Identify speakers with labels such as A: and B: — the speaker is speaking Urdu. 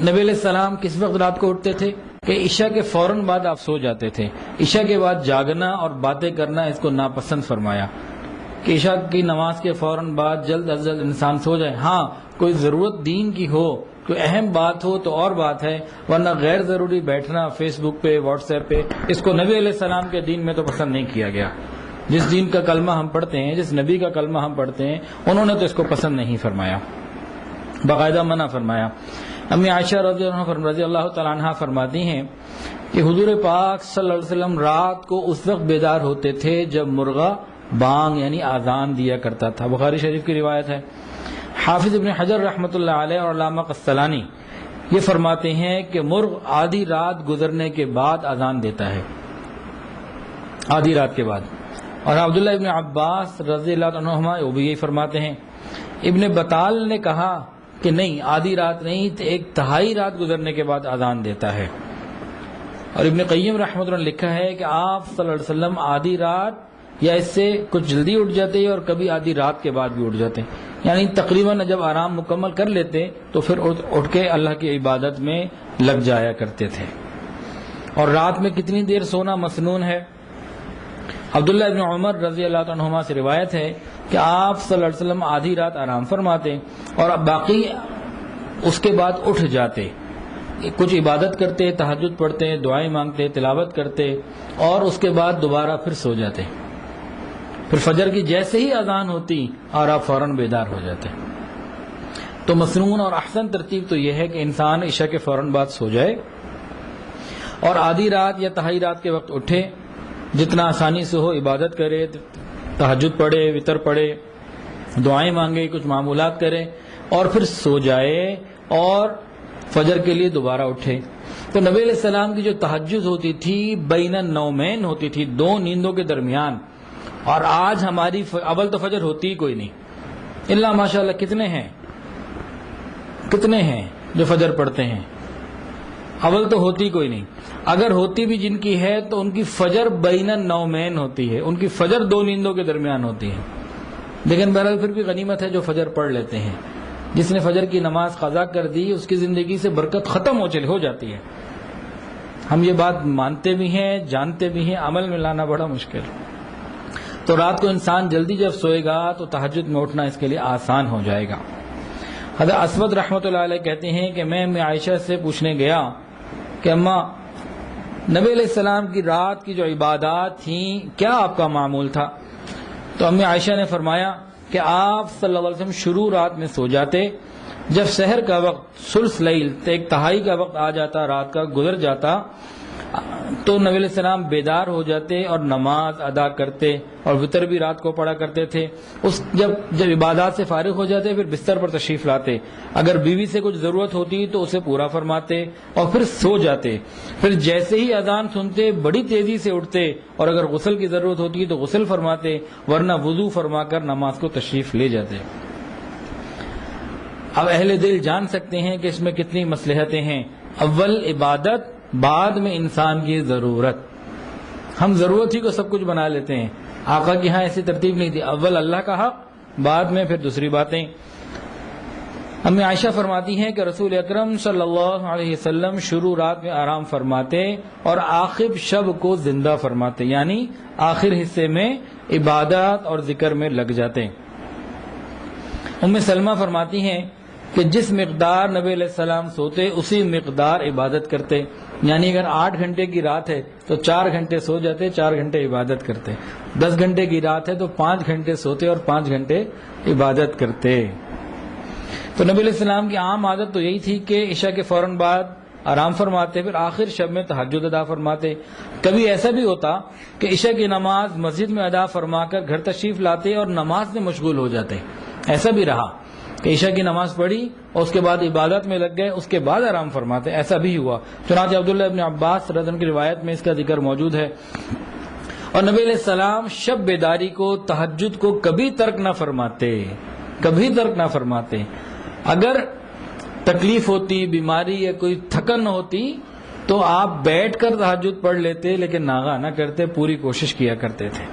A: نبی علیہ السلام کس وقت رات کو اٹھتے تھے کہ عشاء کے فوراً بعد آپ سو جاتے تھے. عشاء کے بعد جاگنا اور باتیں کرنا اس کو ناپسند فرمایا کہ عشاء کی نماز کے فوراً بعد جلد از جلد انسان سو جائے. ہاں کوئی ضرورت دین کی ہو، کوئی اہم بات ہو تو اور بات ہے، ورنہ غیر ضروری بیٹھنا فیس بک پہ واٹس ایپ پہ اس کو نبی علیہ السلام کے دین میں تو پسند نہیں کیا گیا. جس دین کا کلمہ ہم پڑھتے ہیں، جس نبی کا کلمہ ہم پڑھتے ہیں، انہوں نے تو اس کو پسند نہیں فرمایا، باقاعدہ منع فرمایا. امی عائشہ رضی اللہ تعالیٰ عنہ فرماتی ہیں کہ حضور پاک صلی اللہ علیہ وسلم رات کو اس وقت بیدار ہوتے تھے جب مرغا بانگ یعنی آذان دیا کرتا تھا. بخاری شریف کی روایت ہے. حافظ ابن حجر رحمۃ اللہ علیہ اور علامہ قسطلانی یہ فرماتے ہیں کہ مرغ آدھی رات گزرنے کے بعد آذان دیتا ہے، آدھی رات کے بعد. اور عبداللہ ابن عباس رضی اللہ عنہما وہ بھی یہی فرماتے ہیں. ابن بطال نے کہا کہ نہیں، آدھی رات نہیں، ایک تہائی رات گزرنے کے بعد آذان دیتا ہے. اور ابن قیم رحمۃ اللہ نے لکھا ہے کہ آپ صلی اللہ علیہ وسلم آدھی رات یا اس سے کچھ جلدی اٹھ جاتے اور کبھی آدھی رات کے بعد بھی اٹھ جاتے، یعنی تقریباً جب آرام مکمل کر لیتے تو پھر اٹھ کے اللہ کی عبادت میں لگ جایا کرتے تھے. اور رات میں کتنی دیر سونا مسنون ہے؟ عبداللہ ابن عمر رضی اللہ عنہما سے روایت ہے کہ آپ صلی اللہ علیہ وسلم آدھی رات آرام فرماتے اور باقی اس کے بعد اٹھ جاتے، کچھ عبادت کرتے، تہجد پڑھتے، دعائیں مانگتے، تلاوت کرتے اور اس کے بعد دوبارہ پھر سو جاتے. پھر فجر کی جیسے ہی اذان ہوتی اور آپ فوراً بیدار ہو جاتے. تو مسنون اور احسن ترتیب تو یہ ہے کہ انسان عشاء کے فوراً بعد سو جائے اور آدھی رات یا تہائی رات کے وقت اٹھے، جتنا آسانی سے ہو عبادت کرے، تہجد پڑھے، وتر پڑھے، دعائیں مانگے، کچھ معمولات کرے اور پھر سو جائے اور فجر کے لیے دوبارہ اٹھے. تو نبی علیہ السلام کی جو تہجد ہوتی تھی بین النومین ہوتی تھی، دو نیندوں کے درمیان، اور آج ہماری اول تو فجر ہوتی ہی کوئی نہیں، اللہ ماشاءاللہ کتنے ہیں جو فجر پڑھتے ہیں. اول تو ہوتی کوئی نہیں، اگر ہوتی بھی جن کی ہے تو ان کی فجر بین النومین ہوتی ہے، ان کی فجر دو نیندوں کے درمیان ہوتی ہے. لیکن بہرحال پھر بھی غنیمت ہے جو فجر پڑھ لیتے ہیں. جس نے فجر کی نماز قضا کر دی اس کی زندگی سے برکت ختم ہو جاتی ہے. ہم یہ بات مانتے بھی ہیں، جانتے بھی ہیں، عمل میں لانا بڑا مشکل. تو رات کو انسان جلدی جب سوئے گا تو تہجد میں اٹھنا اس کے لیے آسان ہو جائے گا. حضرت اسود رحمۃ اللہ علیہ کہتے ہیں کہ میں عائشہ سے پوچھنے گیا کہ اماں، نبی علیہ السلام کی رات کی جو عبادات تھیں کیا آپ کا معمول تھا؟ تو امی عائشہ نے فرمایا کہ آپ صلی اللہ علیہ وسلم شروع رات میں سو جاتے، جب سحر کا وقت ثلث لیل ایک تہائی کا وقت آ جاتا، رات کا گزر جاتا، تو نبی علیہ السلام بیدار ہو جاتے اور نماز ادا کرتے اور وتر بھی رات کو پڑھا کرتے تھے. جب عبادات سے فارغ ہو جاتے پھر بستر پر تشریف لاتے، اگر بیوی سے کچھ ضرورت ہوتی تو اسے پورا فرماتے اور پھر سو جاتے. پھر جیسے ہی اذان سنتے بڑی تیزی سے اٹھتے اور اگر غسل کی ضرورت ہوتی تو غسل فرماتے، ورنہ وضو فرما کر نماز کو تشریف لے جاتے. اب اہل دل جان سکتے ہیں کہ اس میں کتنی مصلحتیں ہیں. اول عبادت، بعد میں انسان کی ضرورت. ہم ضرورت ہی کو سب کچھ بنا لیتے ہیں. آقا کی ہاں ایسی ترتیب نہیں تھی، اول اللہ کا حق، بعد میں پھر دوسری باتیں. امی عائشہ فرماتی ہیں کہ رسول اکرم صلی اللہ علیہ وسلم شروع رات میں آرام فرماتے اور آخر شب کو زندہ فرماتے، یعنی آخر حصے میں عبادات اور ذکر میں لگ جاتے. ام سلمہ فرماتی ہیں کہ جس مقدار نبی علیہ السلام سوتے اسی مقدار عبادت کرتے، یعنی اگر 8 گھنٹے کی رات ہے تو 4 گھنٹے سو جاتے، 4 گھنٹے عبادت کرتے. 10 گھنٹے کی رات ہے تو 5 گھنٹے سوتے اور 5 گھنٹے عبادت کرتے. تو نبی علیہ السلام کی عام عادت تو یہی تھی کہ عشاء کے فوراً بعد آرام فرماتے، پھر آخر شب میں تہجد ادا فرماتے. کبھی ایسا بھی ہوتا کہ عشاء کی نماز مسجد میں ادا فرما کر گھر تشریف لاتے اور نماز میں مشغول ہو جاتے. ایسا بھی رہا کہ عشاء کی نماز پڑھی اور اس کے بعد عبادت میں لگ گئے، اس کے بعد آرام فرماتے. ایسا بھی ہوا. چنانچہ عبداللہ ابن عباس رضی اللہ عنہ کی روایت میں اس کا ذکر موجود ہے. اور نبی علیہ السلام شب بیداری کو، تہجد کو کبھی ترک نہ فرماتے. اگر تکلیف ہوتی، بیماری یا کوئی تھکن ہوتی تو آپ بیٹھ کر تہجد پڑھ لیتے، لیکن ناغہ نہ کرتے، پوری کوشش کیا کرتے تھے.